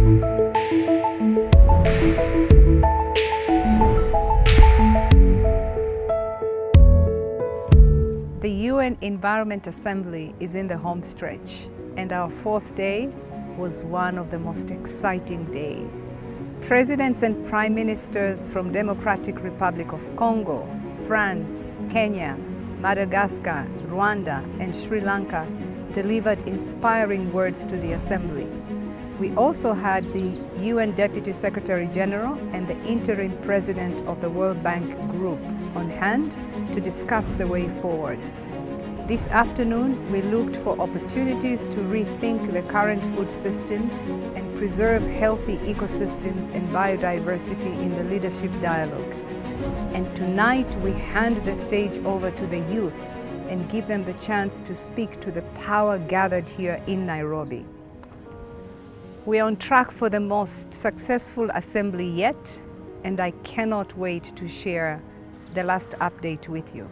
The UN Environment Assembly is in the home stretch, and our fourth day was one of the most exciting days. Presidents and prime ministers from Democratic Republic of Congo, France, Kenya, Madagascar, Rwanda, and Sri Lanka delivered inspiring words to the Assembly. We also had the UN Deputy Secretary General and the interim president of the World Bank Group on hand to discuss the way forward. This afternoon, we looked for opportunities to rethink the current food system and preserve healthy ecosystems and biodiversity in the leadership dialogue. And tonight, we hand the stage over to the youth and give them the chance to speak to the power gathered here in Nairobi. We are on track for the most successful assembly yet, and I cannot wait to share the last update with you.